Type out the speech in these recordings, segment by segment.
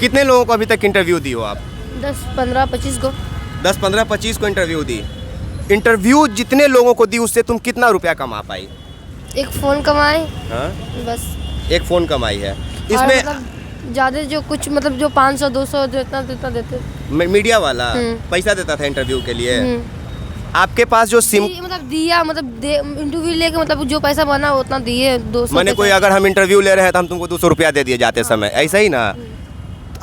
कितने लोगों को अभी तक इंटरव्यू दी हो आप? 10, 15, 25 को। 10, 15, 25 को इंटरव्यू दी। इंटरव्यू जितने लोगों को दी उससे तुम कितना रुपया कमा पाई? एक फ़ोन कमाए। हाँ, बस। एक फ़ोन कमाई है और इसमें। मतलब ज़्यादा जो कुछ मतलब जो 500, 200 जो इतना देते। मीडिया वाला पैसा देता था इंटरव्यू के लिए। आपके पास जो सिम मतलब दिया मतलब इंटरव्यू लेके मतलब जो पैसा बना उतना दिए 200। मैंने कोई अगर हम इंटरव्यू ले रहे हैं तो हम तुमको 200 रुपया दे दिए जाते समय, ऐसा ही ना?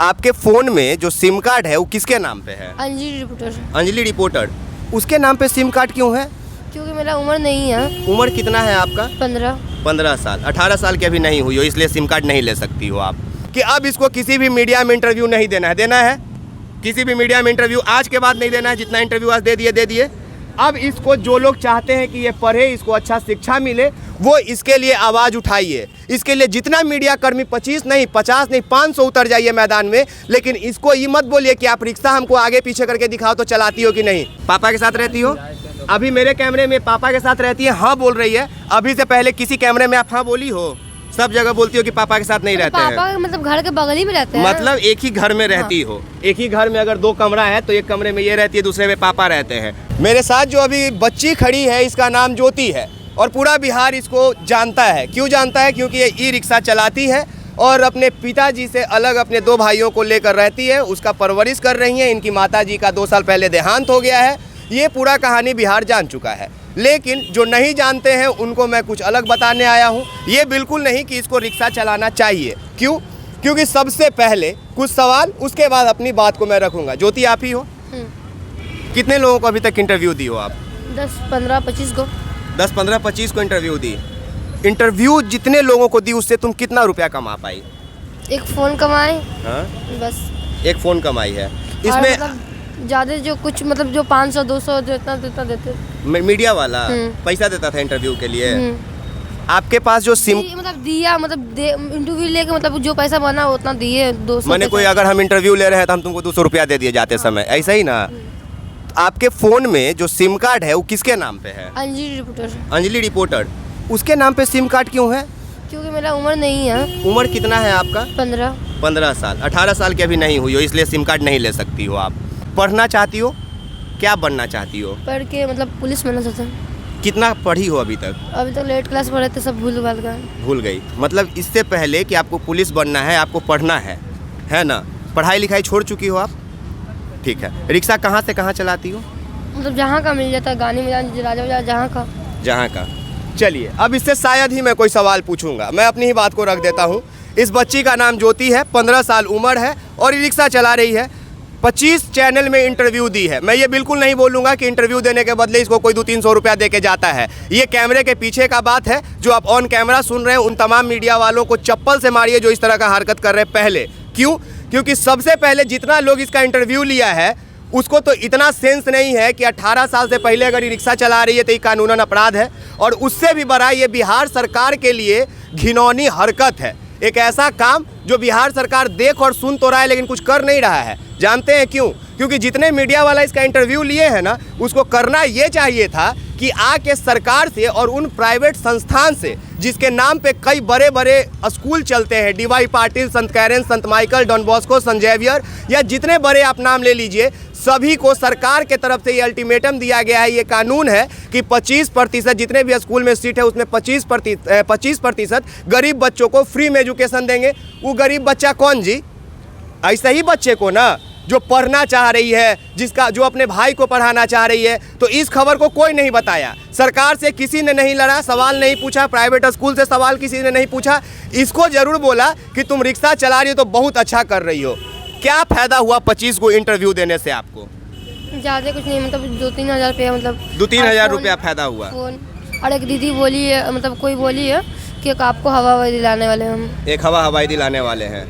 आपके फ़ोन में जो सिम कार्ड है वो किसके नाम पे है? अंजलि रिपोर्टर। अंजलि रिपोर्टर। उसके नाम पे सिम कार्ड क्यों है? क्योंकि मेरा उम्र नहीं है। उम्र कितना है आपका? 15। 15 साल। 18 साल की अभी नहीं हुई हो, इसलिए सिम कार्ड नहीं ले सकती हो आप। कि अब इसको किसी भी मीडिया में इंटरव्यू नहीं देना है। देना है किसी भी मीडिया में इंटरव्यू आज के बाद नहीं देना है। जितना इंटरव्यू आज दे दिए। अब इसको जो लोग चाहते हैं कि ये पढ़े, इसको अच्छा शिक्षा मिले, वो इसके लिए आवाज़ उठाइए। इसके लिए जितना मीडिया कर्मी 25 नहीं, 50 नहीं, 500 उतर जाइए मैदान में। लेकिन इसको ये मत बोलिए कि आप रिक्शा हमको आगे पीछे करके दिखाओ तो चलाती हो कि नहीं। पापा के साथ रहती हो? अभी मेरे कैमरे में पापा के साथ रहती है, हाँ बोल रही है। अभी से पहले किसी कैमरे में आप हाँ बोली हो? सब जगह बोलती हो कि पापा के साथ नहीं रहते हैं। पापा मतलब घर के बगल ही में रहते हैं। मतलब एक ही घर में रहती हो। एक ही घर में अगर 2 कमरा है तो एक कमरे में ये रहती है, दूसरे में पापा रहते हैं। मेरे साथ जो अभी बच्ची खड़ी है इसका नाम ज्योति है और पूरा बिहार इसको जानता है। क्यों जानता है? क्योंकि ये ई रिक्शा चलाती है और अपने पिताजी से अलग अपने 2 भाइयों को लेकर रहती है। उसका परवरिश कर रही है। इनकी माताजी का 2 साल पहले देहांत हो गया है। ये पूरा कहानी बिहार जान चुका है। लेकिन जो नहीं जानते हैं उनको मैं कुछ अलग बताने आया हूँ। ये बिल्कुल नहीं कि इसको रिक्शा चलाना चाहिए। क्यों? क्योंकि सबसे पहले कुछ सवाल, उसके बाद अपनी बात को मैं रखूँगा। ज्योति आप ही हो? कितने लोगों को अभी तक इंटरव्यू दी हो आप? 10, 15, 25 को। 10, 15, 25 को इंटरव्यू दी। इंटरव्यू जितने लोगों को दी उससे तुम कितना रुपया कमा पाई? एक फ़ोन कमाए। हाँ, बस। एक फ़ोन कमाई है इसमें इसमें। ज़्यादा जो कुछ मतलब जो 500, 200 जो इतना देते। मीडिया वाला पैसा देता था इंटरव्यू के लिए। आपके पास जो सिम मतलब दिया मतलब इंटरव्यू लेके मतलब जो पैसा बना उतना दिए 200। मैंने कोई अगर हम इंटरव्यू ले रहे हैं तो हम तुमको 200 रुपया दे दिए जाते समय, ऐसा ही ना? आपके फ़ोन में जो सिम कार्ड है वो किसके नाम पे है? अंजलि रिपोर्टर। अंजलि रिपोर्टर। उसके नाम पे सिम कार्ड क्यों है? क्योंकि मेरा उम्र नहीं है। उम्र कितना है आपका? 15। 15 साल। 18 साल की अभी नहीं हुई हो, इसलिए सिम कार्ड नहीं ले सकती हो आप। पढ़ना चाहती हो? क्या बनना चाहती हो? पढ़ के मतलब पुलिस बनना चाहता हूँ। कितना पढ़ी हो अभी तक? अभी तक 8 क्लास पढ़े थे, सब भूल भाल गए। भूल गई? मतलब इससे पहले कि आपको पुलिस बनना है, आपको पढ़ना है ना? पढ़ाई लिखाई छोड़ चुकी हो आप? ठीक है। रिक्शा कहाँ से कहाँ चलाती हो? मतलब जहाँ का मिल जाता है, गानी में राजा बाजार जहाँ का। चलिए, अब इससे शायद ही मैं कोई सवाल पूछूंगा। मैं अपनी ही बात को रख देता हूँ। इस बच्ची का नाम ज्योति है, 15 साल उम्र है और ये रिक्शा चला रही है। 25 चैनल में इंटरव्यू दी है। मैं ये बिल्कुल नहीं बोलूँगा कि इंटरव्यू देने के बदले इसको कोई 200-300 रुपया दे के जाता है। ये कैमरे के पीछे का बात है। जो आप ऑन कैमरा सुन रहे हैं उन तमाम मीडिया वालों को चप्पल से मारिए जो इस तरह का हरकत कर रहे हैं पहले। क्यों? क्योंकि सबसे पहले जितना लोग इसका इंटरव्यू लिया है उसको तो इतना सेंस नहीं है कि 18 साल से पहले अगर ये रिक्शा चला रही है तो ये कानूनन अपराध है। और उससे भी बड़ा ये बिहार सरकार के लिए घिनौनी हरकत है। एक ऐसा काम जो बिहार सरकार देख और सुन तो रहा है लेकिन कुछ कर नहीं रहा है। जानते हैं क्यों? क्योंकि जितने मीडिया वाला इसका इंटरव्यू लिए हैं ना, उसको करना ये चाहिए था कि आके सरकार से और उन प्राइवेट संस्थान से जिसके नाम पे कई बड़े बड़े स्कूल चलते हैं, डी.वाई. पाटिल, संत कैरेन, संत माइकल, डॉन बॉस्को, संत जेवियर, या जितने बड़े आप नाम ले लीजिए, सभी को सरकार के तरफ से ये अल्टीमेटम दिया गया है। ये कानून है कि 25% जितने भी स्कूल में सीट है उसमें 25% गरीब बच्चों को फ्री में एजुकेशन देंगे। वो गरीब बच्चा कौन जी? ऐसे ही बच्चे को ना जो पढ़ना चाह रही है, जिसका जो अपने भाई को पढ़ाना चाह रही है। तो इस खबर को कोई नहीं बताया, सरकार से किसी ने नहीं लड़ा, सवाल नहीं पूछा, प्राइवेट स्कूल से सवाल किसी ने नहीं पूछा। इसको जरूर बोला कि तुम रिक्शा चला रही हो तो बहुत अच्छा कर रही हो। क्या फ़ायदा हुआ 25 को इंटरव्यू देने से आपको? ज़्यादा कुछ नहीं, मतलब 2-3 हज़ार रुपया, मतलब 2-3 हज़ार रुपया फ़ायदा हुआ। फ़ोन। और एक दीदी बोली है, मतलब कोई बोली है कि आपको हवा हवाई दिलाने वाले हम। एक हवा हवाई दिलाने वाले हैं।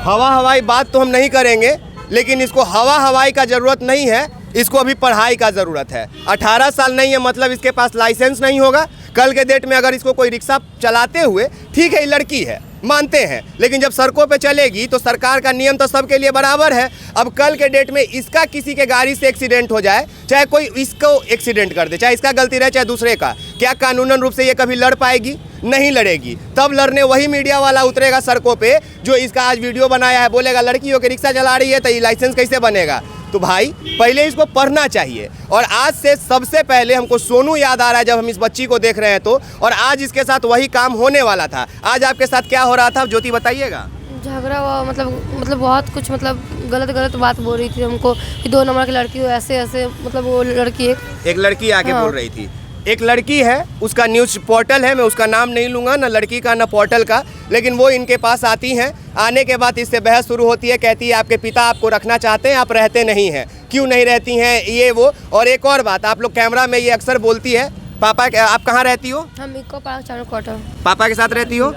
हवा हवाई बात तो हम नहीं करेंगे, लेकिन इसको हवा हवाई का ज़रूरत नहीं है। इसको अभी पढ़ाई का ज़रूरत है। 18 साल नहीं है मतलब इसके पास लाइसेंस नहीं होगा। कल के डेट में अगर इसको कोई रिक्शा चलाते हुए, ठीक है ये लड़की है, मानते हैं, लेकिन जब सड़कों पे चलेगी तो सरकार का नियम तो सबके लिए बराबर है। अब कल के डेट में इसका किसी के गाड़ी से एक्सीडेंट हो जाए, चाहे कोई इसको एक्सीडेंट कर दे, चाहे इसका गलती रहे चाहे दूसरे का, क्या कानूनन रूप से ये कभी लड़ पाएगी? नहीं लड़ेगी। तब लड़ने वही मीडिया वाला उतरेगा सड़कों पे जो इसका आज वीडियो बनाया है, बोलेगा लड़की होकर रिक्शा चला रही है तो ये लाइसेंस कैसे बनेगा? तो भाई पहले इसको पढ़ना चाहिए। और आज से सबसे पहले हमको सोनू याद आ रहा है जब हम इस बच्ची को देख रहे हैं तो, और आज इसके साथ वही काम होने वाला था। आज आपके साथ क्या हो रहा था ज्योति बताइएगा? झगड़ा हुआ, मतलब बहुत कुछ, मतलब गलत बात बोल रही थी हमको कि 2 नंबर की लड़की हो, ऐसे मतलब वो लड़की एक लड़की आके हाँ। बोल रही थी। एक लड़की है, उसका न्यूज़ पोर्टल है, मैं उसका नाम नहीं लूँगा, ना लड़की का ना पोर्टल का, लेकिन वो इनके पास आती हैं। आने के बाद इससे बहस शुरू होती है, कहती है आपके पिता आपको रखना चाहते हैं, आप रहते नहीं हैं, क्यों नहीं रहती हैं, ये वो। और एक और बात, आप लोग कैमरा में ये अक्सर बोलती है, पापा आप कहाँ रहती हो? हम इको पार्क चारों क्वार्टर। पापा के साथ रहती हो?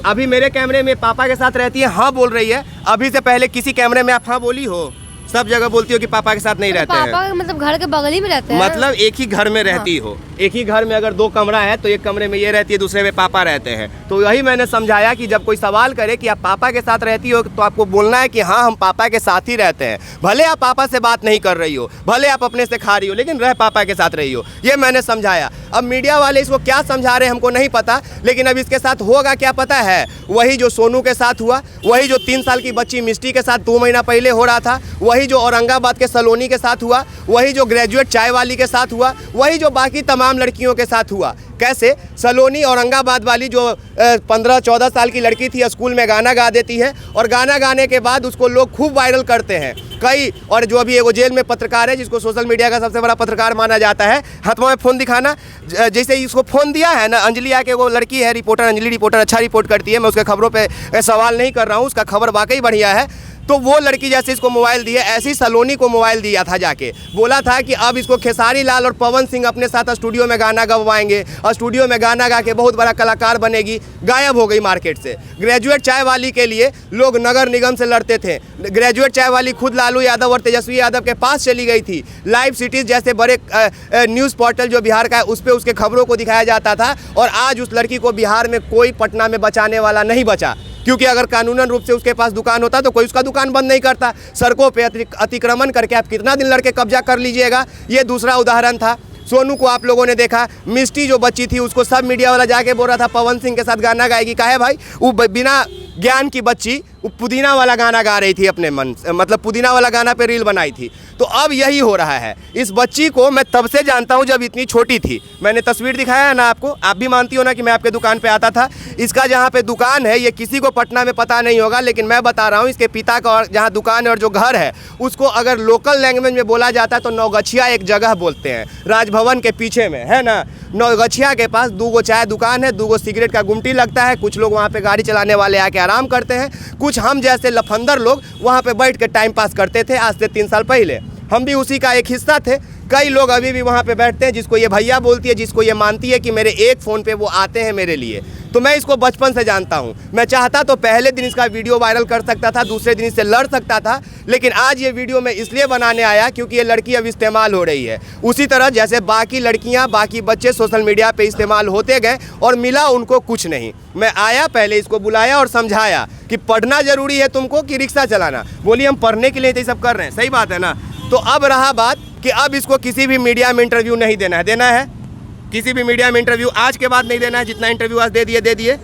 अभी मेरे कैमरे में पापा के साथ रहती है, हाँ बोल रही है। अभी से पहले किसी कैमरे में आप हाँ बोली हो? सब जगह बोलती हो कि पापा के साथ नहीं रहते हैं। पापा मतलब घर के बगल ही में रहते हैं, मतलब एक ही घर में रहती हो। एक ही घर में अगर 2 कमरा है तो एक कमरे में ये रहती है, दूसरे में पापा रहते हैं। तो यही मैंने समझाया कि जब कोई सवाल करे कि आप पापा के साथ रहती हो तो आपको बोलना है कि हाँ हम पापा के साथ ही रहते हैं। भले आप पापा से बात नहीं कर रही हो, भले आप अपने से खा रही हो, लेकिन रह पापा के साथ रही हो, ये मैंने समझाया। अब मीडिया वाले इसको क्या समझा रहे हैं हमको नहीं पता, लेकिन अब इसके साथ होगा क्या पता है, वही जो सोनू के साथ हुआ, वही जो 3 साल की बच्ची मिष्टी के साथ 2 महीना पहले हो रहा था, वही जो औरंगाबाद के सलोनी के साथ हुआ, वही जो ग्रेजुएट चाय वाली के साथ हुआ, वही जो बाकी तमाम लड़कियों के साथ हुआ। कैसे? सलोनी औरंगाबाद वाली जो 15-14 साल की लड़की थी, स्कूल में गाना गा देती है और गाना गाने के बाद उसको लोग खूब वायरल करते हैं कई। और जो अभी एगो जेल में पत्रकार है, जिसको सोशल मीडिया का सबसे बड़ा पत्रकार माना जाता है, हाथों में फ़ोन दिखाना, जैसे इसको फ़ोन दिया है ना, अंजलि आके वो लड़की है रिपोर्टर, अंजलि रिपोर्टर अच्छा रिपोर्ट करती है, मैं उसके खबरों पे सवाल नहीं कर रहा हूँ, उसका खबर वाकई बढ़िया है। तो वो लड़की जैसे इसको मोबाइल दिया, ऐसी सलोनी को मोबाइल दिया था, जाके बोला था कि अब इसको खेसारी लाल और पवन सिंह अपने साथ स्टूडियो में गाना गवाएंगे और स्टूडियो में गाना गा के बहुत बड़ा कलाकार बनेगी। गायब हो गई मार्केट से। ग्रेजुएट चाय वाली के लिए लोग नगर निगम से लड़ते थे, ग्रेजुएट चाय वाली खुद लालू यादव और तेजस्वी यादव के पास चली गई थी। लाइव सिटीज़ जैसे बड़े न्यूज़ पोर्टल जो बिहार का है, उस पर उसके खबरों को दिखाया जाता था। और आज उस लड़की को बिहार में कोई पटना में बचाने वाला नहीं बचा, क्योंकि अगर कानूनन रूप से उसके पास दुकान होता तो कोई उसका दुकान बंद नहीं करता। सड़कों पे अतिक्रमण करके आप कितना दिन लड़के कब्जा कर लीजिएगा। ये दूसरा उदाहरण था। सोनू को आप लोगों ने देखा, मिष्टी जो बच्ची थी उसको सब मीडिया वाला जाके बोल रहा था पवन सिंह के साथ गाना गाएगी। काहे भाई? वो बिना ज्ञान की बच्ची वो पुदीना वाला गाना गा रही थी अपने मन, मतलब पुदीना वाला गाना पे रील बनाई थी। तो अब यही हो रहा है। इस बच्ची को मैं तब से जानता हूँ जब इतनी छोटी थी। मैंने तस्वीर दिखाया है ना आपको, आप भी मानती हो ना कि मैं आपके दुकान पे आता था। इसका जहाँ पे दुकान है, ये किसी को पटना में पता नहीं होगा, लेकिन मैं बता रहा हूँ इसके पिता का और जहाँ दुकान है और जो घर है, उसको अगर लोकल लैंग्वेज में बोला जाता है तो नौगछिया एक जगह बोलते हैं, राजभवन के पीछे में है ना। नौगछिया के पास 2 चाय दुकान है, 2 सिगरेट का गुमटी लगता है। कुछ लोग वहाँ पे गाड़ी चलाने वाले आके आराम करते हैं, कुछ हम जैसे लफंदर लोग वहाँ पे बैठ के टाइम पास करते थे। आज से 3 साल पहले हम भी उसी का एक हिस्सा थे। कई लोग अभी भी वहाँ पे बैठते हैं, जिसको ये भैया बोलती है, जिसको ये मानती है कि मेरे एक फ़ोन पे वो आते हैं मेरे लिए। तो मैं इसको बचपन से जानता हूँ। मैं चाहता तो पहले दिन इसका वीडियो वायरल कर सकता था, दूसरे दिन इससे लड़ सकता था, लेकिन आज ये वीडियो मैं इसलिए बनाने आया क्योंकि ये लड़की अब इस्तेमाल हो रही है। उसी तरह जैसे बाकी लड़कियाँ, बाकी बच्चे सोशल मीडिया पे इस्तेमाल होते गए और मिला उनको कुछ नहीं। मैं आया, पहले इसको बुलाया और समझाया कि पढ़ना ज़रूरी है तुमको कि रिक्शा चलाना। बोली हम पढ़ने के लिए तो ये सब कर रहे हैं, सही बात है ना। तो अब रहा बात कि अब इसको किसी भी मीडिया में इंटरव्यू नहीं देना है। देना है किसी भी मीडिया में इंटरव्यू आज के बाद नहीं देना है। जितना इंटरव्यू आज दे दिए।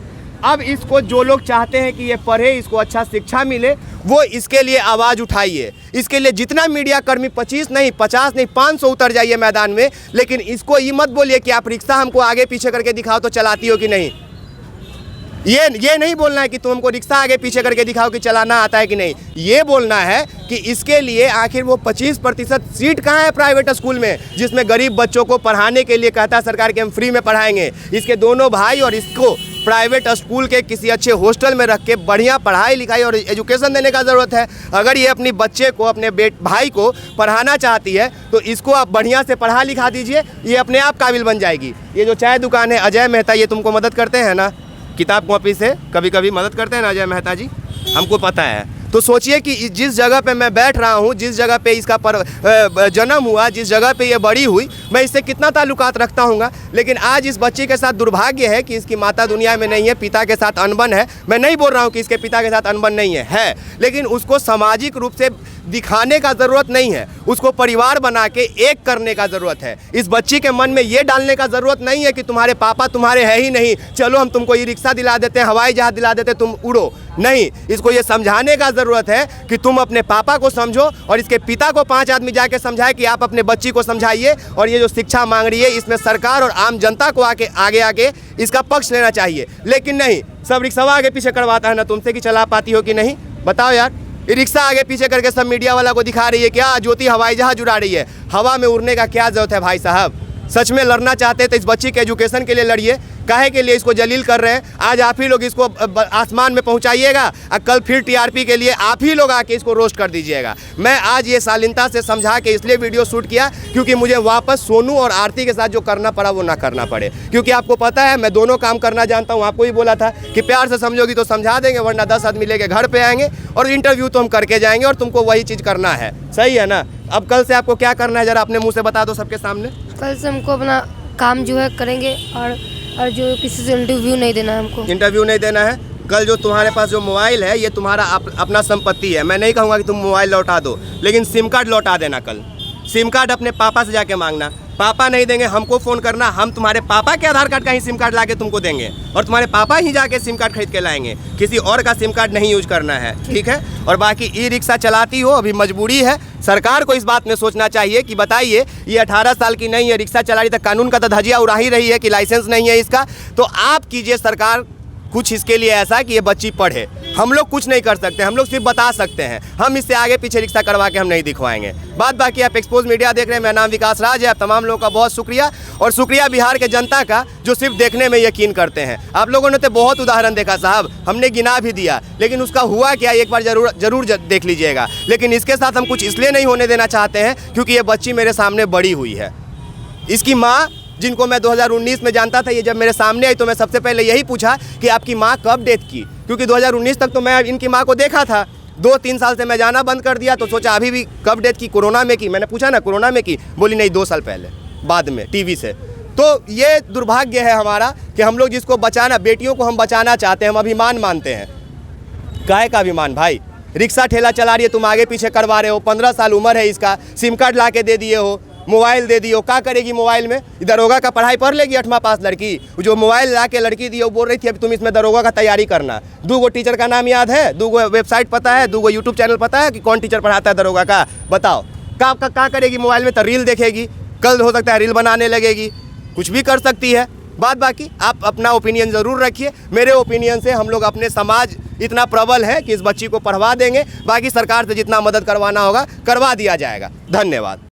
अब इसको जो लोग चाहते हैं कि ये पढ़े, इसको अच्छा शिक्षा मिले, वो इसके लिए आवाज़ उठाइए। इसके लिए जितना मीडिया कर्मी 25 नहीं, 50 नहीं, 500 उतर जाइए मैदान में, लेकिन इसको ये मत बोलिए कि आप रिक्शा हमको आगे पीछे करके दिखाओ तो चलाती हो कि नहीं। ये नहीं बोलना है कि तुम हमको रिक्शा आगे पीछे करके दिखाओ कि चलाना आता है कि नहीं। ये बोलना है कि इसके लिए आखिर वो 25% सीट कहाँ है प्राइवेट स्कूल में, जिसमें गरीब बच्चों को पढ़ाने के लिए कहता है सरकार कि हम फ्री में पढ़ाएंगे। इसके दोनों भाई और इसको प्राइवेट स्कूल के किसी अच्छे हॉस्टल में रख के बढ़िया पढ़ाई लिखाई और एजुकेशन देने का ज़रूरत है। अगर ये अपनी बच्चे को, अपने भाई को पढ़ाना चाहती है तो इसको आप बढ़िया से पढ़ा लिखा दीजिए, ये अपने आप काबिल बन जाएगी। ये जो चाय दुकान है अजय मेहता, ये तुमको मदद करते हैं ना, किताब कॉपी से कभी कभी मदद करते हैं ना अजय मेहता जी, हमको पता है। तो सोचिए कि जिस जगह पे मैं बैठ रहा हूँ, जिस जगह पे इसका जन्म हुआ, जिस जगह पे ये बड़ी हुई, मैं इससे कितना ताल्लुकात रखता हूँगा। लेकिन आज इस बच्ची के साथ दुर्भाग्य है कि इसकी माता दुनिया में नहीं है, पिता के साथ अनबन है। मैं नहीं बोल रहा हूँ कि इसके पिता के साथ अनबन नहीं है, लेकिन उसको सामाजिक रूप से दिखाने का ज़रूरत नहीं है, उसको परिवार बना के एक करने का ज़रूरत है। इस बच्ची के मन में ये डालने का ज़रूरत नहीं है कि तुम्हारे पापा तुम्हारे है ही नहीं, चलो हम तुमको ई रिक्शा दिला देते हैं, हवाई जहाज़ दिला देते हैं, तुम उड़ो। नहीं, इसको ये समझाने का ज़रूरत है कि तुम अपने पापा को समझो, और इसके पिता को 5 आदमी जाके समझाए कि आप अपने बच्ची को समझाइए। और ये जो शिक्षा मांग रही है, इसमें सरकार और आम जनता को आगे आके इसका पक्ष लेना चाहिए। लेकिन नहीं, सब रिक्शा आगे पीछे करवाता है ना तुमसे कि चला पाती हो कि नहीं, बताओ यार। ये रिक्शा आगे पीछे करके सब मीडिया वाला को दिखा रही है क्या ज्योति हवाई जहाज उड़ा रही है। हवा में उड़ने का क्या ज़रूरत है भाई साहब। सच में लड़ना चाहते तो इस बच्ची के एजुकेशन के लिए लड़िए, काहे के लिए इसको जलील कर रहे हैं। आज आप ही लोग इसको आसमान में पहुंचाइएगा और कल फिर टीआरपी के लिए आप ही लोग आके इसको रोस्ट कर दीजिएगा। मैं आज ये शालीनता से समझा के इसलिए वीडियो शूट किया क्योंकि मुझे वापस सोनू और आरती के साथ जो करना पड़ा वो ना करना पड़े। क्योंकि आपको पता है मैं दोनों काम करना जानता हूँ। आपको ही बोला था कि प्यार से समझोगी तो समझा देंगे, वरना 10 आदमी लेके घर पे आएंगे और इंटरव्यू तो हम करके जाएंगे और तुमको वही चीज़ करना है। सही है ना। अब कल से आपको क्या करना है ज़रा अपने मुँह से बता दो सबके सामने। कल से हमको अपना काम जो है करेंगे और जो किसी से इंटरव्यू नहीं देना है, हमको इंटरव्यू नहीं देना है। कल जो तुम्हारे पास जो मोबाइल है ये तुम्हारा अपना संपत्ति है। मैं नहीं कहूँगा कि तुम मोबाइल लौटा दो, लेकिन सिम कार्ड लौटा देना। कल सिम कार्ड अपने पापा से जाके मांगना। पापा नहीं देंगे हमको फ़ोन करना, हम तुम्हारे पापा के आधार कार्ड का ही सिम कार्ड ला के तुमको देंगे और तुम्हारे पापा ही जाके सिम कार्ड खरीद के लाएंगे। किसी और का सिम कार्ड नहीं यूज करना है, ठीक है। और बाकी ई रिक्शा चलाती हो, अभी मजबूरी है। सरकार को इस बात में सोचना चाहिए कि बताइए ये 18 साल की नहीं है, रिक्शा चला रही, तो कानून का तो धजिया उड़ा ही रही है कि लाइसेंस नहीं है इसका। तो आप कीजिए सरकार कुछ इसके लिए ऐसा कि ये बच्ची पढ़े। हम लोग कुछ नहीं कर सकते, हम लोग सिर्फ बता सकते हैं। हम इससे आगे पीछे रिक्शा करवा के हम नहीं दिखवाएंगे। बात बाकी आप एक्सपोज मीडिया देख रहे हैं। मेरा नाम विकास राज है। आप तमाम लोगों का बहुत शुक्रिया, और शुक्रिया बिहार के जनता का जो सिर्फ देखने में यकीन करते हैं। आप लोगों ने तो बहुत उदाहरण देखा साहब, हमने गिना भी दिया, लेकिन उसका हुआ क्या एक बार जरूर देख लीजिएगा। लेकिन इसके साथ हम कुछ इसलिए नहीं होने देना चाहते हैं क्योंकि ये बच्ची मेरे सामने बड़ी हुई है। इसकी माँ जिनको मैं 2019 में जानता था, ये जब मेरे सामने आई तो मैं सबसे पहले यही पूछा कि आपकी माँ कब डेथ की, क्योंकि 2019 तक तो मैं इनकी माँ को देखा था। 2-3 साल से मैं जाना बंद कर दिया, तो सोचा अभी भी कब डेथ की, कोरोना में की। मैंने पूछा ना कोरोना में की, बोली नहीं 2 साल पहले, बाद में टीवी से। तो ये दुर्भाग्य है हमारा कि हम लोग जिसको बचाना, बेटियों को हम बचाना चाहते हैं, हम अभिमान मानते हैं। काहे का अभिमान भाई। रिक्शा ठेला चला रही है, तुम आगे पीछे करवा रहे हो, 15 साल उम्र है इसका, सिम कार्ड ला के दे दिए हो, मोबाइल दे दियो। क्या करेगी मोबाइल में? दरोगा का पढ़ाई पढ़ लेगी 8वां पास लड़की। जो मोबाइल ला के लड़की दी वो बोल रही थी अब तुम इसमें दरोगा का तैयारी करना। 2 टीचर का नाम याद है, 2 वेबसाइट पता है, 2 यूट्यूब चैनल पता है कि कौन टीचर पढ़ाता है दरोगा का। बताओ क्या करेगी मोबाइल में? तो रील देखेगी, कल हो सकता है रील बनाने लगेगी, कुछ भी कर सकती है। बात बाकी आप अपना ओपिनियन ज़रूर रखिए। मेरे ओपिनियन से हम लोग अपने समाज इतना प्रबल है कि इस बच्ची को पढ़वा देंगे। बाकी सरकार से जितना मदद करवाना होगा करवा दिया जाएगा। धन्यवाद।